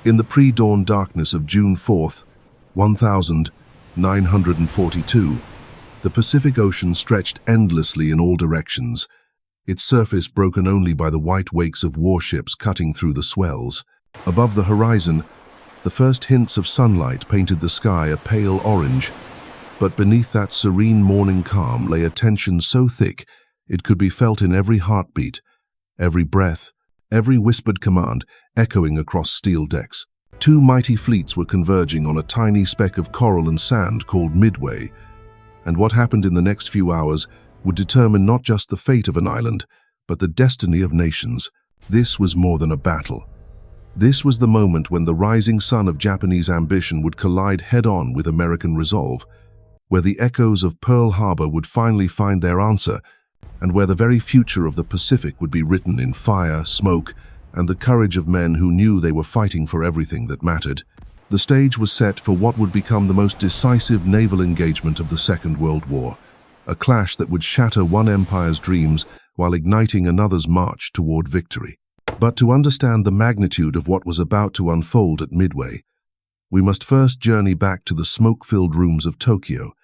In the pre-dawn darkness of June 4th, 1942, the Pacific Ocean stretched endlessly in all directions, its surface broken only by the white wakes of warships cutting through the swells. Above the horizon, the first hints of sunlight painted the sky a pale orange, but beneath that serene morning calm lay a tension so thick it could be felt in every heartbeat, every breath, every whispered command echoing across steel decks. Two mighty fleets were converging on a tiny speck of coral and sand called Midway, and what happened in the next few hours would determine not just the fate of an island, but the destiny of nations. This was more than a battle. This was the moment when the rising sun of Japanese ambition would collide head-on with American resolve, where the echoes of Pearl Harbor would finally find their answer, and where the very future of the Pacific would be written in fire, smoke, and the courage of men who knew they were fighting for everything that mattered. The stage was set for what would become the most decisive naval engagement of the Second World War, a clash that would shatter one empire's dreams while igniting another's march toward victory. But to understand the magnitude of what was about to unfold at Midway, we must first journey back to the smoke-filled rooms of Tokyo,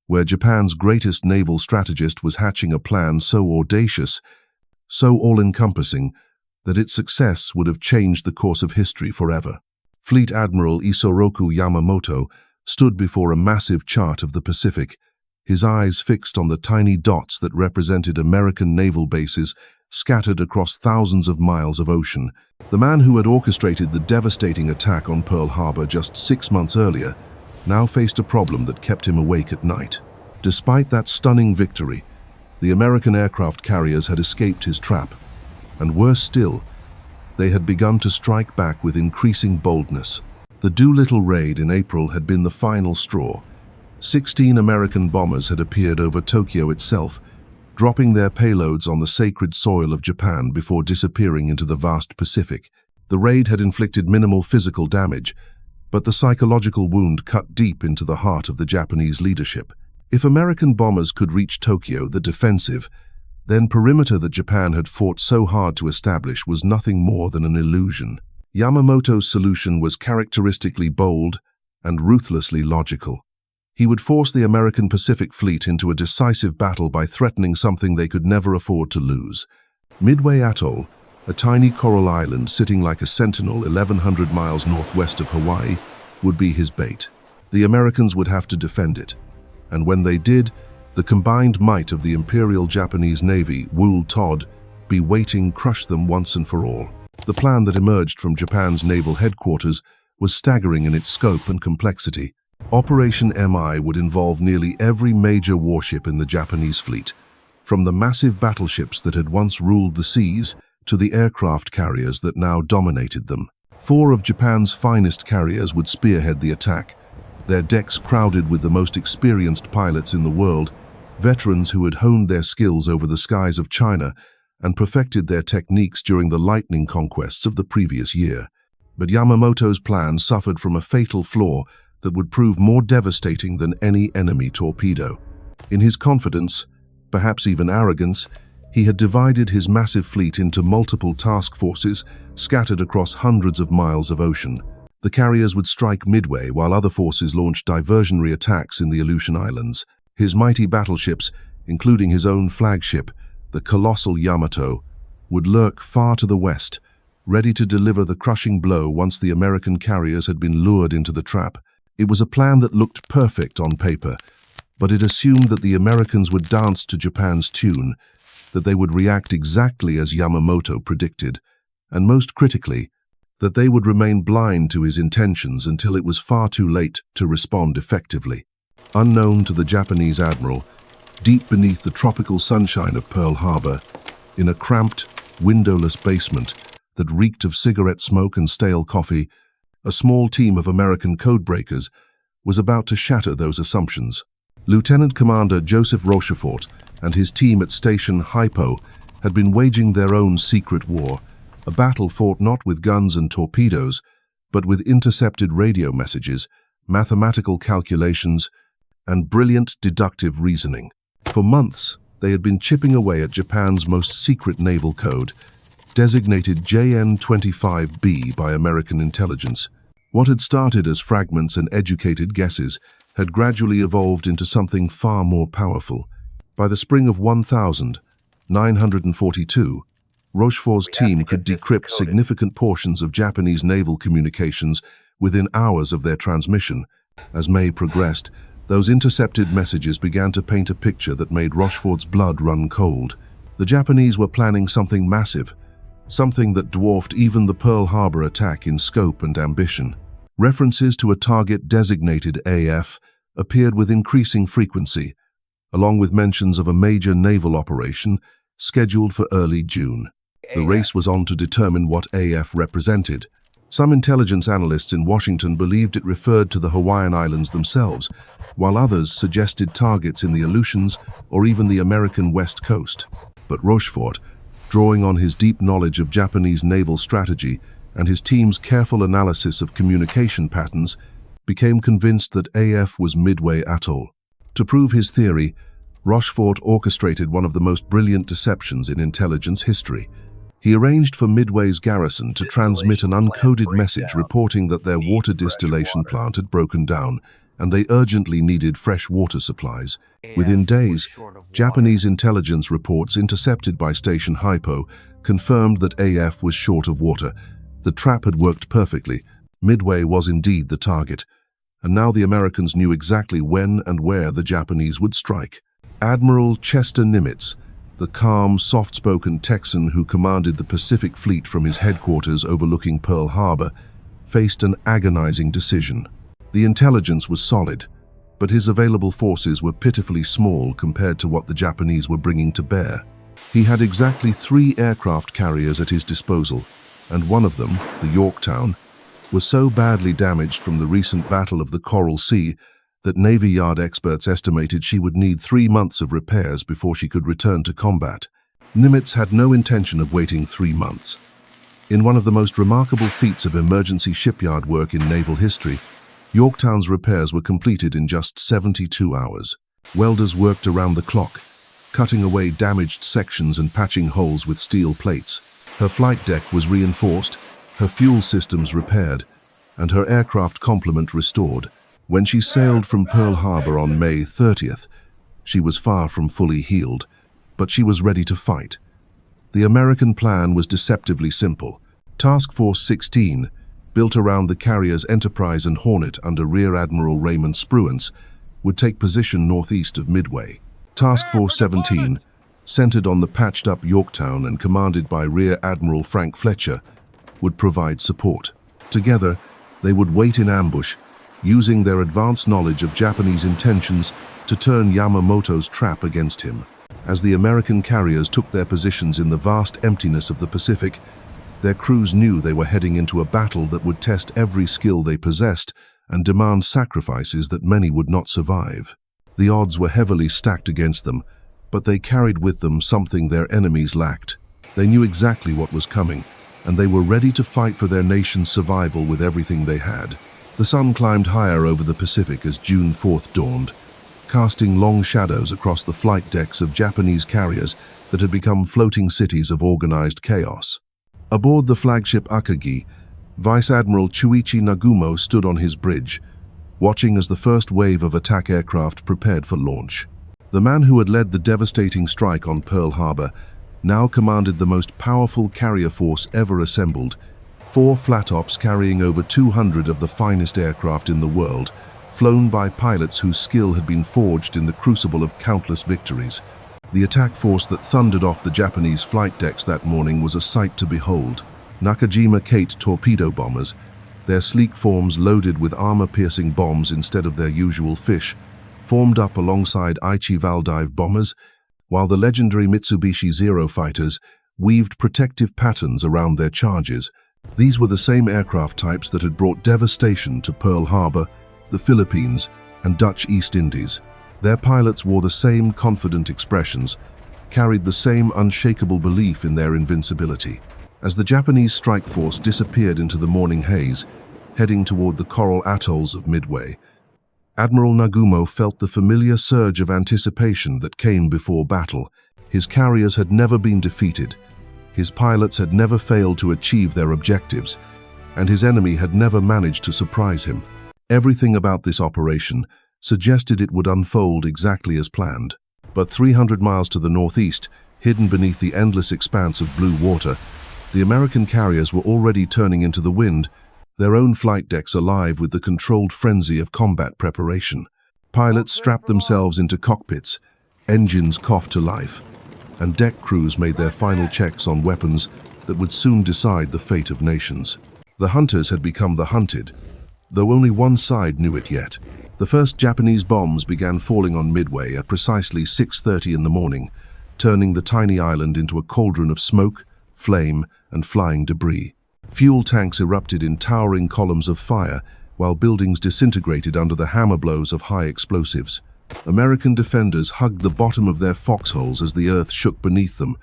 where Japan's greatest naval strategist was hatching a plan so audacious, so all-encompassing, that its success would have changed the course of history forever. Fleet Admiral Isoroku Yamamoto stood before a massive chart of the Pacific, his eyes fixed on the tiny dots that represented American naval bases scattered across thousands of miles of ocean. The man who had orchestrated the devastating attack on Pearl Harbor just 6 months earlier now faced a problem that kept him awake at night. Despite that stunning victory, the American aircraft carriers had escaped his trap, and worse still, they had begun to strike back with increasing boldness. The Doolittle Raid in April had been the final straw. 16 American bombers had appeared over Tokyo itself, dropping their payloads on the sacred soil of Japan before disappearing into the vast Pacific. The raid had inflicted minimal physical damage, but the psychological wound cut deep into the heart of the Japanese leadership. If American bombers could reach Tokyo, the defensive, then perimeter that Japan had fought so hard to establish was nothing more than an illusion. Yamamoto's solution was characteristically bold and ruthlessly logical. He would force the American Pacific Fleet into a decisive battle by threatening something they could never afford to lose. Midway Atoll, a tiny coral island sitting like a sentinel 1,100 miles northwest of Hawaii, would be his bait. The Americans would have to defend it, and when they did, the combined might of the Imperial Japanese Navy, Wool Todd, be waiting crush them once and for all. The plan that emerged from Japan's naval headquarters was staggering in its scope and complexity. Operation MI would involve nearly every major warship in the Japanese fleet, from the massive battleships that had once ruled the seas to the aircraft carriers that now dominated them. 4 of Japan's finest carriers would spearhead the attack, their decks crowded with the most experienced pilots in the world, veterans who had honed their skills over the skies of China and perfected their techniques during the lightning conquests of the previous year. But Yamamoto's plan suffered from a fatal flaw that would prove more devastating than any enemy torpedo. In his confidence, perhaps even arrogance, he had divided his massive fleet into multiple task forces scattered across hundreds of miles of ocean. The carriers would strike Midway while other forces launched diversionary attacks in the Aleutian Islands. His mighty battleships, including his own flagship, the colossal Yamato, would lurk far to the west, ready to deliver the crushing blow once the American carriers had been lured into the trap. It was a plan that looked perfect on paper, but it assumed that the Americans would dance to Japan's tune, that they would react exactly as Yamamoto predicted, and most critically, that they would remain blind to his intentions until it was far too late to respond effectively. Unknown to the Japanese admiral, deep beneath the tropical sunshine of Pearl Harbor, in a cramped, windowless basement that reeked of cigarette smoke and stale coffee, a small team of American codebreakers was about to shatter those assumptions. Lieutenant Commander Joseph Rochefort and his team at Station HYPO had been waging their own secret war, a battle fought not with guns and torpedoes, but with intercepted radio messages, mathematical calculations, and brilliant deductive reasoning. For months, they had been chipping away at Japan's most secret naval code, designated JN-25B by American intelligence. What had started as fragments and educated guesses had gradually evolved into something far more powerful. By the spring of 1942, Rochefort's team could decrypt significant portions of Japanese naval communications within hours of their transmission. As May progressed, those intercepted messages began to paint a picture that made Rochefort's blood run cold. The Japanese were planning something massive, something that dwarfed even the Pearl Harbor attack in scope and ambition. References to a target designated AF appeared with increasing frequency, along with mentions of a major naval operation scheduled for early June. The race was on to determine what AF represented. Some intelligence analysts in Washington believed it referred to the Hawaiian Islands themselves, while others suggested targets in the Aleutians or even the American West Coast. But Rochefort, drawing on his deep knowledge of Japanese naval strategy and his team's careful analysis of communication patterns, became convinced that AF was Midway Atoll. To prove his theory, Rochefort orchestrated one of the most brilliant deceptions in intelligence history. He arranged for Midway's garrison to transmit an uncoded message reporting that their water distillation plant had broken down and they urgently needed fresh water supplies. Within days, Japanese intelligence reports intercepted by Station HYPO confirmed that AF was short of water. The trap had worked perfectly. Midway was indeed the target, and now the Americans knew exactly when and where the Japanese would strike. Admiral Chester Nimitz, the calm, soft-spoken Texan who commanded the Pacific Fleet from his headquarters overlooking Pearl Harbor, faced an agonizing decision. The intelligence was solid, but his available forces were pitifully small compared to what the Japanese were bringing to bear. He had exactly 3 aircraft carriers at his disposal, and one of them, the Yorktown, was so badly damaged from the recent Battle of the Coral Sea that Navy Yard experts estimated she would need 3 months of repairs before she could return to combat. Nimitz had no intention of waiting 3 months. In one of the most remarkable feats of emergency shipyard work in naval history, Yorktown's repairs were completed in just 72 hours. Welders worked around the clock, cutting away damaged sections and patching holes with steel plates. Her flight deck was reinforced, her fuel systems repaired, and her aircraft complement restored. When she sailed from Pearl Harbor on May 30th, she was far from fully healed, but she was ready to fight. The American plan was deceptively simple. Task Force 16, built around the carriers Enterprise and Hornet under Rear Admiral Raymond Spruance, would take position northeast of Midway. Task Force 17, centered on the patched-up Yorktown and commanded by Rear Admiral Frank Fletcher, would provide support. Together, they would wait in ambush, using their advanced knowledge of Japanese intentions to turn Yamamoto's trap against him. As the American carriers took their positions in the vast emptiness of the Pacific, their crews knew they were heading into a battle that would test every skill they possessed and demand sacrifices that many would not survive. The odds were heavily stacked against them, but they carried with them something their enemies lacked. They knew exactly what was coming, and they were ready to fight for their nation's survival with everything they had. The sun climbed higher over the Pacific as June 4th dawned, casting long shadows across the flight decks of Japanese carriers that had become floating cities of organized chaos. Aboard the flagship Akagi, Vice Admiral Chuichi Nagumo stood on his bridge, watching as the first wave of attack aircraft prepared for launch. The man who had led the devastating strike on Pearl Harbor now commanded the most powerful carrier force ever assembled, 4 flat-ops carrying over 200 of the finest aircraft in the world, flown by pilots whose skill had been forged in the crucible of countless victories. The attack force that thundered off the Japanese flight decks that morning was a sight to behold. Nakajima Kate torpedo bombers, their sleek forms loaded with armor-piercing bombs instead of their usual fish, formed up alongside Aichi Valdive bombers, while the legendary Mitsubishi Zero fighters weaved protective patterns around their charges. These were the same aircraft types that had brought devastation to Pearl Harbor, the Philippines, and Dutch East Indies. Their pilots wore the same confident expressions, carried the same unshakable belief in their invincibility. As the Japanese strike force disappeared into the morning haze, heading toward the coral atolls of Midway, Admiral Nagumo felt the familiar surge of anticipation that came before battle. His carriers had never been defeated. His pilots had never failed to achieve their objectives, and his enemy had never managed to surprise him. Everything about this operation suggested it would unfold exactly as planned. But 300 miles to the northeast, hidden beneath the endless expanse of blue water, the American carriers were already turning into the wind, their own flight decks alive with the controlled frenzy of combat preparation. Pilots strapped themselves into cockpits, engines coughed to life, and deck crews made their final checks on weapons that would soon decide the fate of nations. The hunters had become the hunted, though only one side knew it yet. The first Japanese bombs began falling on Midway at precisely 6:30 in the morning, turning the tiny island into a cauldron of smoke, flame, and flying debris. Fuel tanks erupted in towering columns of fire, while buildings disintegrated under the hammer blows of high explosives. American defenders hugged the bottom of their foxholes as the earth shook beneath them,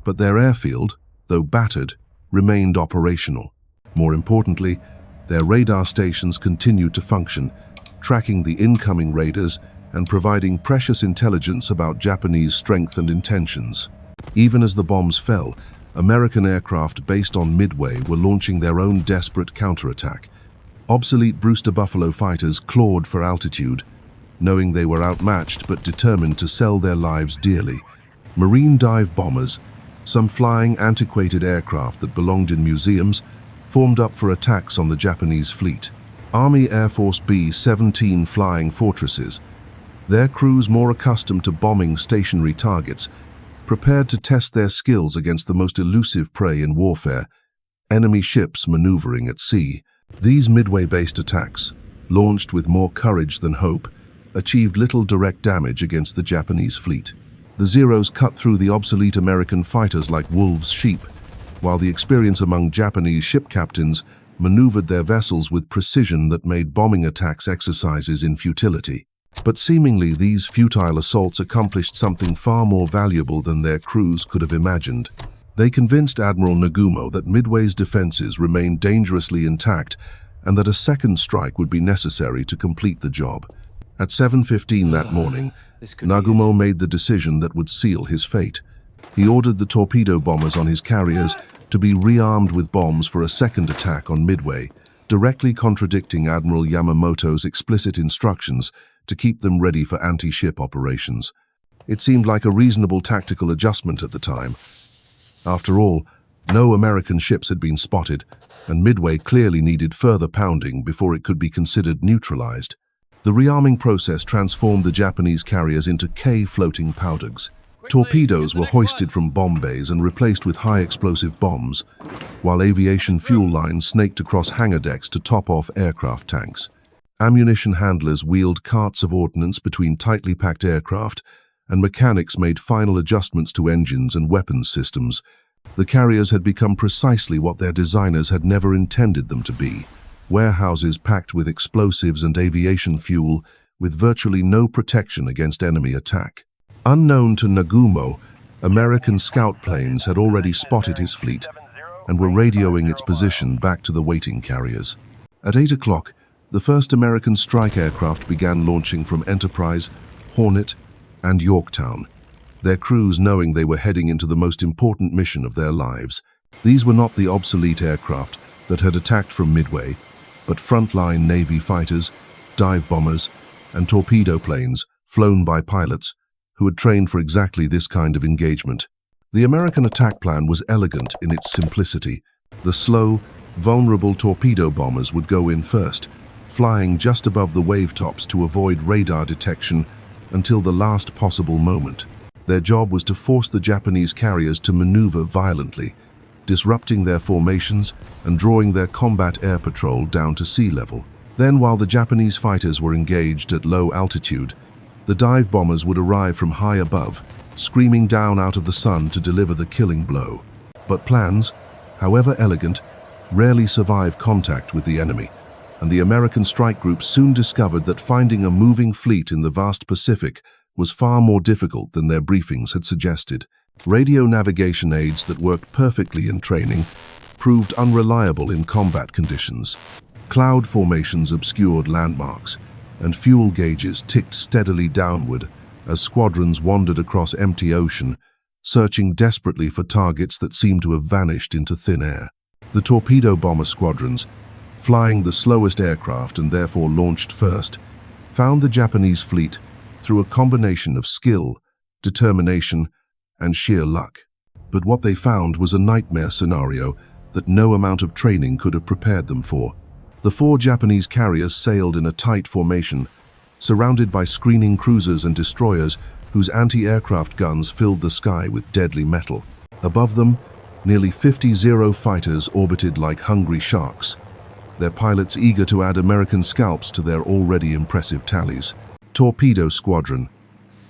but their airfield, though battered, remained operational. More importantly, their radar stations continued to function, tracking the incoming raiders and providing precious intelligence about Japanese strength and intentions. Even as the bombs fell, American aircraft based on Midway were launching their own desperate counterattack. Obsolete Brewster Buffalo fighters clawed for altitude, knowing they were outmatched but determined to sell their lives dearly. Marine dive bombers, some flying antiquated aircraft that belonged in museums, formed up for attacks on the Japanese fleet. Army Air Force B-17 flying fortresses, their crews more accustomed to bombing stationary targets, prepared to test their skills against the most elusive prey in warfare, enemy ships maneuvering at sea. These Midway-based attacks, launched with more courage than hope, achieved little direct damage against the Japanese fleet. The Zeros cut through the obsolete American fighters like wolves' sheep, while the experience among Japanese ship captains maneuvered their vessels with precision that made bombing attacks exercises in futility. But seemingly these futile assaults accomplished something far more valuable than their crews could have imagined. They convinced Admiral Nagumo that Midway's defenses remained dangerously intact and that a second strike would be necessary to complete the job. At 7:15 that morning, Nagumo made the decision that would seal his fate. He ordered the torpedo bombers on his carriers to be rearmed with bombs for a second attack on Midway, directly contradicting Admiral Yamamoto's explicit instructions to keep them ready for anti-ship operations. It seemed like a reasonable tactical adjustment at the time. After all, no American ships had been spotted, and Midway clearly needed further pounding before it could be considered neutralized. The rearming process transformed the Japanese carriers into K-floating powders. Torpedoes were hoisted from bomb bays and replaced with high-explosive bombs, while aviation fuel lines snaked across hangar decks to top off aircraft tanks. Ammunition handlers wheeled carts of ordnance between tightly packed aircraft, and mechanics made final adjustments to engines and weapons systems. The carriers had become precisely what their designers had never intended them to be: warehouses packed with explosives and aviation fuel, with virtually no protection against enemy attack. Unknown to Nagumo, American scout planes had already spotted his fleet and were radioing its position back to the waiting carriers. At 8 o'clock, the first American strike aircraft began launching from Enterprise, Hornet, and Yorktown, their crews knowing they were heading into the most important mission of their lives. These were not the obsolete aircraft that had attacked from Midway, but frontline Navy fighters, dive bombers, and torpedo planes flown by pilots who had trained for exactly this kind of engagement. The American attack plan was elegant in its simplicity. The slow, vulnerable torpedo bombers would go in first, flying just above the wave tops to avoid radar detection until the last possible moment. Their job was to force the Japanese carriers to maneuver violently, disrupting their formations and drawing their combat air patrol down to sea level. Then, while the Japanese fighters were engaged at low altitude, the dive bombers would arrive from high above, screaming down out of the sun to deliver the killing blow. But plans, however elegant, rarely survive contact with the enemy, and the American strike group soon discovered that finding a moving fleet in the vast Pacific was far more difficult than their briefings had suggested. Radio navigation aids that worked perfectly in training proved unreliable in combat conditions. Cloud formations obscured landmarks, and fuel gauges ticked steadily downward as squadrons wandered across empty ocean, searching desperately for targets that seemed to have vanished into thin air. The torpedo bomber squadrons, flying the slowest aircraft and therefore launched first, found the Japanese fleet through a combination of skill, determination, and sheer luck. But what they found was a nightmare scenario that no amount of training could have prepared them for. The 4 Japanese carriers sailed in a tight formation, surrounded by screening cruisers and destroyers whose anti-aircraft guns filled the sky with deadly metal. Above them, nearly 50 Zero fighters orbited like hungry sharks, their pilots eager to add American scalps to their already impressive tallies. Torpedo Squadron.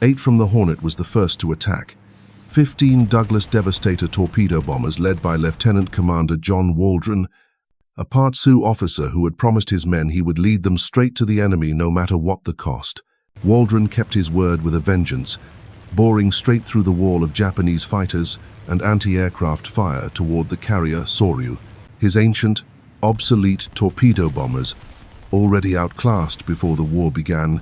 8 from the Hornet was the first to attack. 15 Douglas Devastator torpedo bombers led by Lieutenant Commander John Waldron, a Part Sioux officer who had promised his men he would lead them straight to the enemy no matter what the cost. Waldron kept his word with a vengeance, boring straight through the wall of Japanese fighters and anti-aircraft fire toward the carrier Soryu. His ancient, obsolete torpedo bombers, already outclassed before the war began,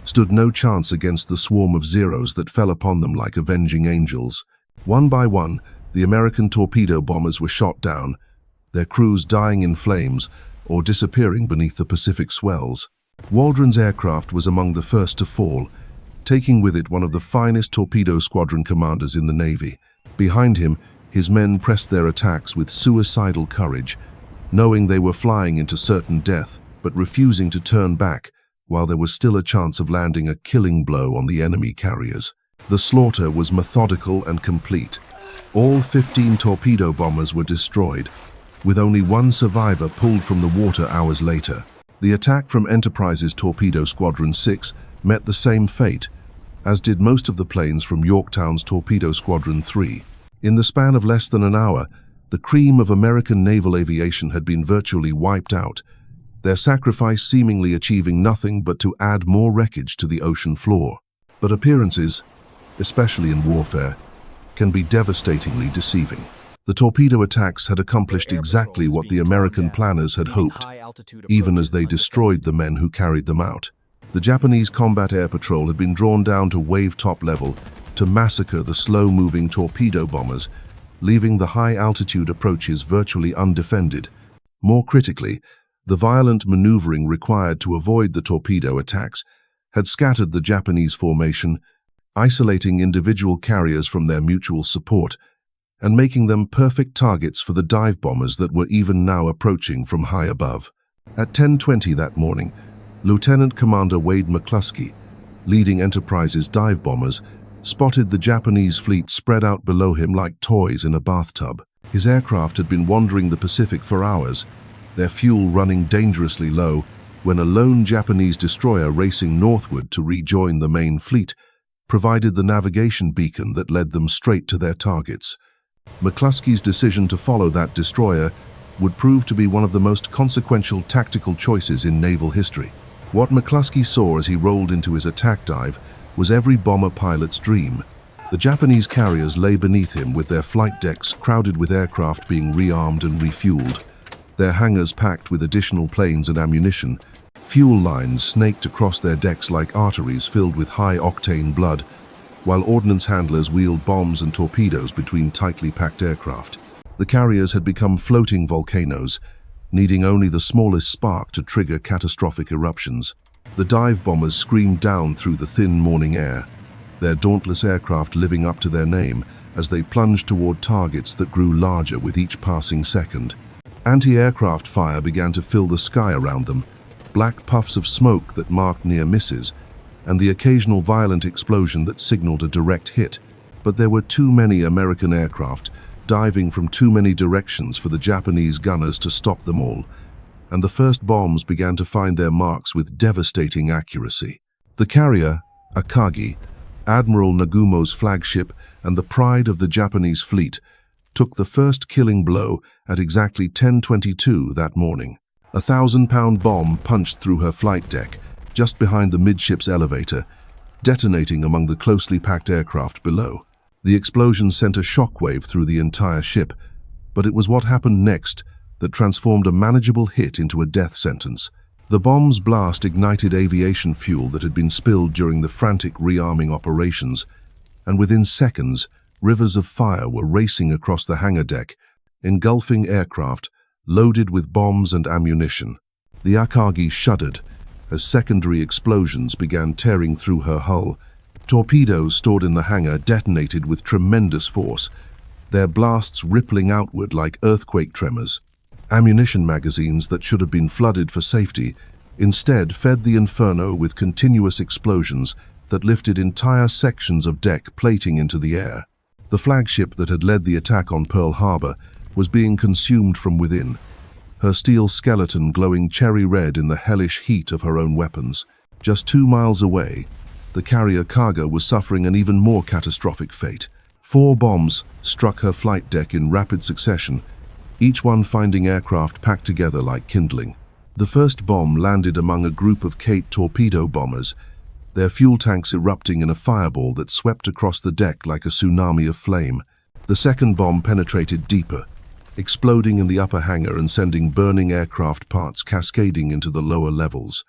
stood no chance against the swarm of Zeros that fell upon them like avenging angels. One by one, the American torpedo bombers were shot down, their crews dying in flames or disappearing beneath the Pacific swells. Waldron's aircraft was among the first to fall, taking with it one of the finest torpedo squadron commanders in the Navy. Behind him, his men pressed their attacks with suicidal courage, knowing they were flying into certain death, but refusing to turn back while there was still a chance of landing a killing blow on the enemy carriers. The slaughter was methodical and complete. All 15 torpedo bombers were destroyed, with only one survivor pulled from the water hours later. The attack from Enterprise's Torpedo Squadron 6 met the same fate, as did most of the planes from Yorktown's Torpedo Squadron 3. In the span of less than an hour, the cream of American naval aviation had been virtually wiped out, their sacrifice seemingly achieving nothing but to add more wreckage to the ocean floor. But appearances, especially in warfare, can be devastatingly deceiving. The torpedo attacks had accomplished exactly what the American planners had hoped, even as they destroyed the men who carried them out. The Japanese combat air patrol had been drawn down to wave-top level to massacre the slow-moving torpedo bombers, leaving the high-altitude approaches virtually undefended. More critically, the violent maneuvering required to avoid the torpedo attacks had scattered the Japanese formation, isolating individual carriers from their mutual support, and making them perfect targets for the dive bombers that were even now approaching from high above. At 10:20 that morning, Lieutenant Commander Wade McClusky, leading Enterprise's dive bombers, spotted the Japanese fleet spread out below him like toys in a bathtub. His aircraft had been wandering the Pacific for hours, their fuel running dangerously low, when a lone Japanese destroyer racing northward to rejoin the main fleet provided the navigation beacon that led them straight to their targets. McClusky's decision to follow that destroyer would prove to be one of the most consequential tactical choices in naval history. What McClusky saw as he rolled into his attack dive was every bomber pilot's dream. The Japanese carriers lay beneath him with their flight decks crowded with aircraft being rearmed and refueled, their hangars packed with additional planes and ammunition, fuel lines snaked across their decks like arteries filled with high-octane blood, while ordnance handlers wheeled bombs and torpedoes between tightly packed aircraft. The carriers had become floating volcanoes, needing only the smallest spark to trigger catastrophic eruptions. The dive bombers screamed down through the thin morning air, their dauntless aircraft living up to their name as they plunged toward targets that grew larger with each passing second. Anti-aircraft fire began to fill the sky around them, black puffs of smoke that marked near misses, and the occasional violent explosion that signaled a direct hit. But there were too many American aircraft diving from too many directions for the Japanese gunners to stop them all, and the first bombs began to find their marks with devastating accuracy. The carrier, Akagi, Admiral Nagumo's flagship and the pride of the Japanese fleet, took the first killing blow at exactly 10:22 that morning. A 1,000-pound bomb punched through her flight deck, just behind the midships elevator, detonating among the closely packed aircraft below. The explosion sent a shockwave through the entire ship, but it was what happened next that transformed a manageable hit into a death sentence. The bomb's blast ignited aviation fuel that had been spilled during the frantic rearming operations, and within seconds, Rivers of fire were racing across the hangar deck, engulfing aircraft loaded with bombs and ammunition. The Akagi shuddered as secondary explosions began tearing through her hull. Torpedoes stored in the hangar detonated with tremendous force, their blasts rippling outward like earthquake tremors. Ammunition magazines that should have been flooded for safety instead fed the inferno with continuous explosions that lifted entire sections of deck plating into the air. The flagship that had led the attack on Pearl Harbor was being consumed from within, her steel skeleton glowing cherry red in the hellish heat of her own weapons. Just 2 miles away, the carrier Kaga was suffering an even more catastrophic fate. 4 bombs struck her flight deck in rapid succession, each one finding aircraft packed together like kindling. The first bomb landed among a group of Kate torpedo bombers, their fuel tanks erupting in a fireball that swept across the deck like a tsunami of flame. The second bomb penetrated deeper, exploding in the upper hangar and sending burning aircraft parts cascading into the lower levels.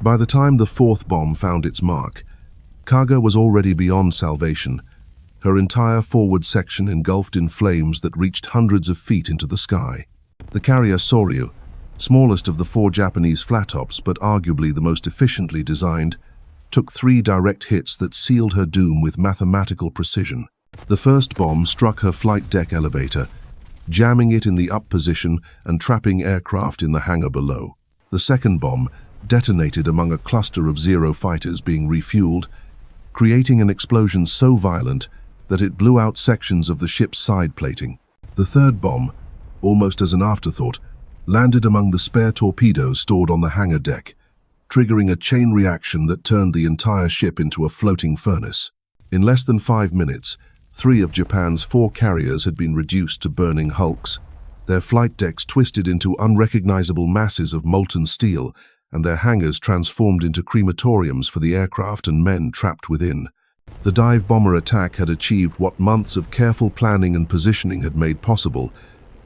By the time the 4th bomb found its mark, Kaga was already beyond salvation, her entire forward section engulfed in flames that reached hundreds of feet into the sky. The carrier Soryu, smallest of the 4 Japanese flat-tops but arguably the most efficiently designed, took 3 direct hits that sealed her doom with mathematical precision. The first bomb struck her flight deck elevator, jamming it in the up position and trapping aircraft in the hangar below. The second bomb detonated among a cluster of Zero fighters being refueled, creating an explosion so violent that it blew out sections of the ship's side plating. The third bomb, almost as an afterthought, landed among the spare torpedoes stored on the hangar deck, triggering a chain reaction that turned the entire ship into a floating furnace. In less than 5 minutes, 3 of Japan's 4 carriers had been reduced to burning hulks, their flight decks twisted into unrecognizable masses of molten steel, and their hangars transformed into crematoriums for the aircraft and men trapped within. The dive bomber attack had achieved what months of careful planning and positioning had made possible,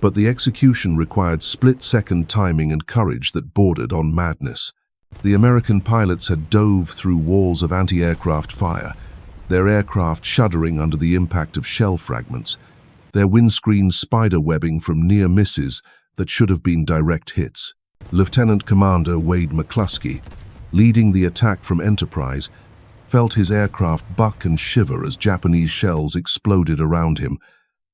but the execution required split-second timing and courage that bordered on madness. The American pilots had dove through walls of anti-aircraft fire, their aircraft shuddering under the impact of shell fragments, their windscreens spider-webbing from near misses that should have been direct hits. Lieutenant Commander Wade McClusky, leading the attack from Enterprise, felt his aircraft buck and shiver as Japanese shells exploded around him,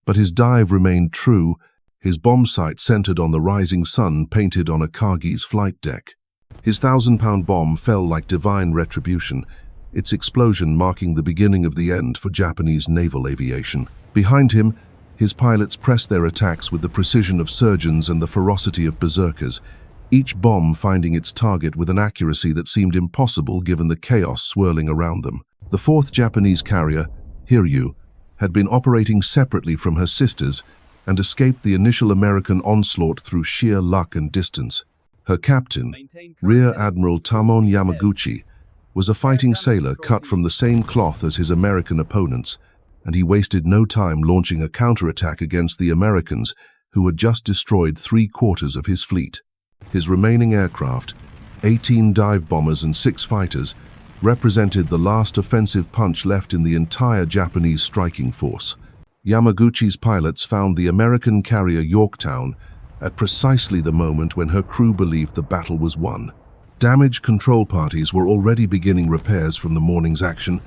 but his dive remained true, his bomb sight centered on the rising sun painted on Akagi's flight deck. His 1,000-pound bomb fell like divine retribution, its explosion marking the beginning of the end for Japanese naval aviation. Behind him, his pilots pressed their attacks with the precision of surgeons and the ferocity of berserkers, each bomb finding its target with an accuracy that seemed impossible given the chaos swirling around them. The 4th Japanese carrier, Hiryu, had been operating separately from her sisters and escaped the initial American onslaught through sheer luck and distance. Her captain, Rear Admiral Tamon Yamaguchi, was a fighting sailor cut from the same cloth as his American opponents, and he wasted no time launching a counterattack against the Americans, who had just destroyed 3/4 of his fleet. His remaining aircraft, 18 dive bombers and 6 fighters, represented the last offensive punch left in the entire Japanese striking force. Yamaguchi's pilots found the American carrier Yorktown at precisely the moment when her crew believed the battle was won. Damage control parties were already beginning repairs from the morning's action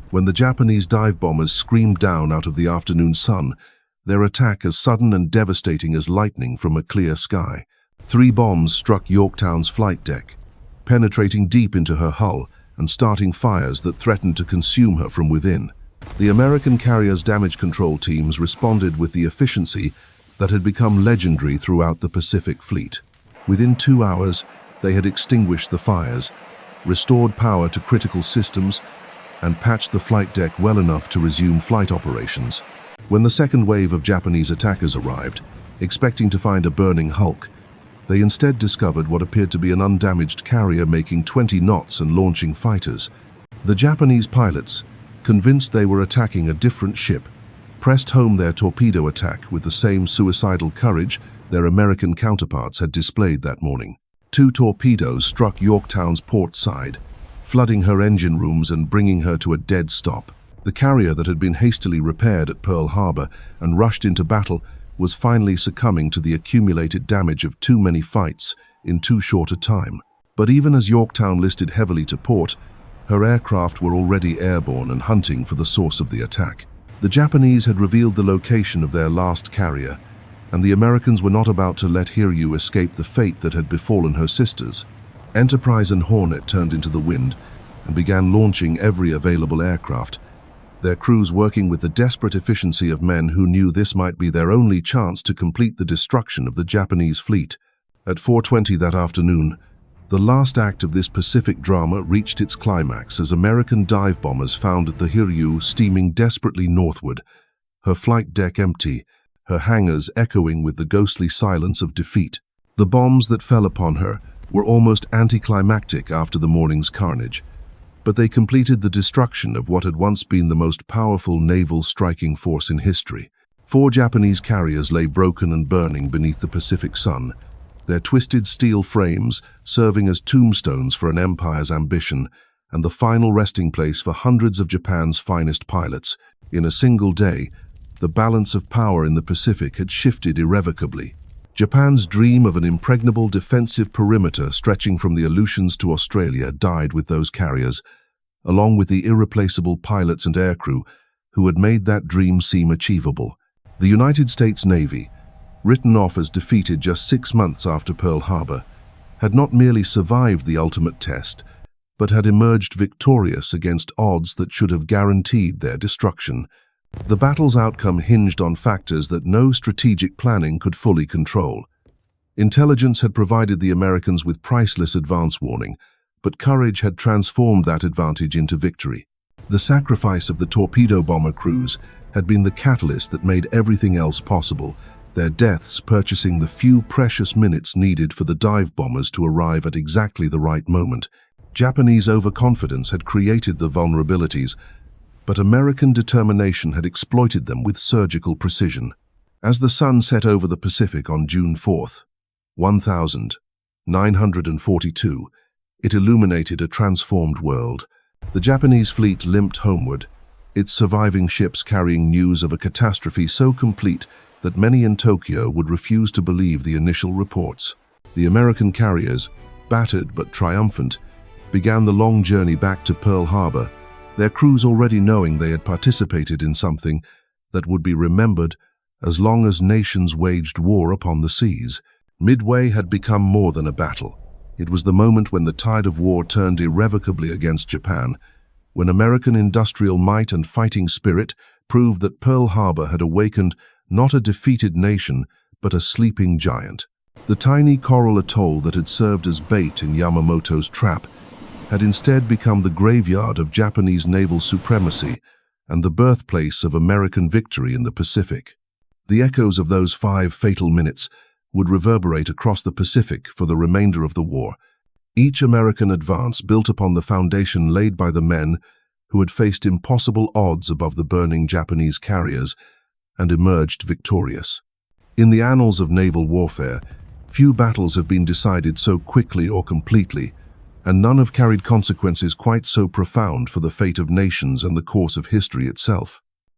when the Japanese dive bombers screamed down out of the afternoon sun, their attack as sudden and devastating as lightning from a clear sky. 3 bombs struck Yorktown's flight deck, penetrating deep into her hull and starting fires that threatened to consume her from within. The American carrier's damage control teams responded with the efficiency that had become legendary throughout the Pacific Fleet. Within 2 hours, they had extinguished the fires, restored power to critical systems, and patched the flight deck well enough to resume flight operations. When the second wave of Japanese attackers arrived, expecting to find a burning hulk, they instead discovered what appeared to be an undamaged carrier making 20 knots and launching fighters. The Japanese pilots, convinced they were attacking a different ship, pressed home their torpedo attack with the same suicidal courage their American counterparts had displayed that morning. 2 torpedoes struck Yorktown's port side, flooding her engine rooms and bringing her to a dead stop. The carrier that had been hastily repaired at Pearl Harbor and rushed into battle was finally succumbing to the accumulated damage of too many fights in too short a time. But even as Yorktown listed heavily to port, her aircraft were already airborne and hunting for the source of the attack. The Japanese had revealed the location of their last carrier, and the Americans were not about to let Hiryu escape the fate that had befallen her sisters. Enterprise and Hornet turned into the wind and began launching every available aircraft, their crews working with the desperate efficiency of men who knew this might be their only chance to complete the destruction of the Japanese fleet. At 4:20 that afternoon, the last act of this Pacific drama reached its climax as American dive bombers found the Hiryu steaming desperately northward, her flight deck empty, her hangars echoing with the ghostly silence of defeat. The bombs that fell upon her were almost anticlimactic after the morning's carnage, but they completed the destruction of what had once been the most powerful naval striking force in history. 4 Japanese carriers lay broken and burning beneath the Pacific sun, their twisted steel frames serving as tombstones for an empire's ambition and the final resting place for hundreds of Japan's finest pilots. In a single day, the balance of power in the Pacific had shifted irrevocably. Japan's dream of an impregnable defensive perimeter stretching from the Aleutians to Australia died with those carriers, along with the irreplaceable pilots and aircrew who had made that dream seem achievable. The United States Navy, written off as defeated just 6 months after Pearl Harbor, had not merely survived the ultimate test, but had emerged victorious against odds that should have guaranteed their destruction. The battle's outcome hinged on factors that no strategic planning could fully control. Intelligence had provided the Americans with priceless advance warning, but courage had transformed that advantage into victory. The sacrifice of the torpedo bomber crews had been the catalyst that made everything else possible, their deaths purchasing the few precious minutes needed for the dive bombers to arrive at exactly the right moment. Japanese overconfidence had created the vulnerabilities, but American determination had exploited them with surgical precision. As the sun set over the Pacific on June 4th, 1942, it illuminated a transformed world. The Japanese fleet limped homeward, its surviving ships carrying news of a catastrophe so complete that many in Tokyo would refuse to believe the initial reports. The American carriers, battered but triumphant, began the long journey back to Pearl Harbor, their crews already knowing they had participated in something that would be remembered as long as nations waged war upon the seas. Midway had become more than a battle. It was the moment when the tide of war turned irrevocably against Japan, when American industrial might and fighting spirit proved that Pearl Harbor had awakened not a defeated nation, but a sleeping giant. The tiny coral atoll that had served as bait in Yamamoto's trap had instead become the graveyard of Japanese naval supremacy and the birthplace of American victory in the Pacific. The echoes of those 5 fatal minutes would reverberate across the Pacific for the remainder of the war, each American advance built upon the foundation laid by the men who had faced impossible odds above the burning Japanese carriers and emerged victorious. In the annals of naval warfare, few battles have been decided so quickly or completely, and none have carried consequences quite so profound for the fate of nations and the course of history itself.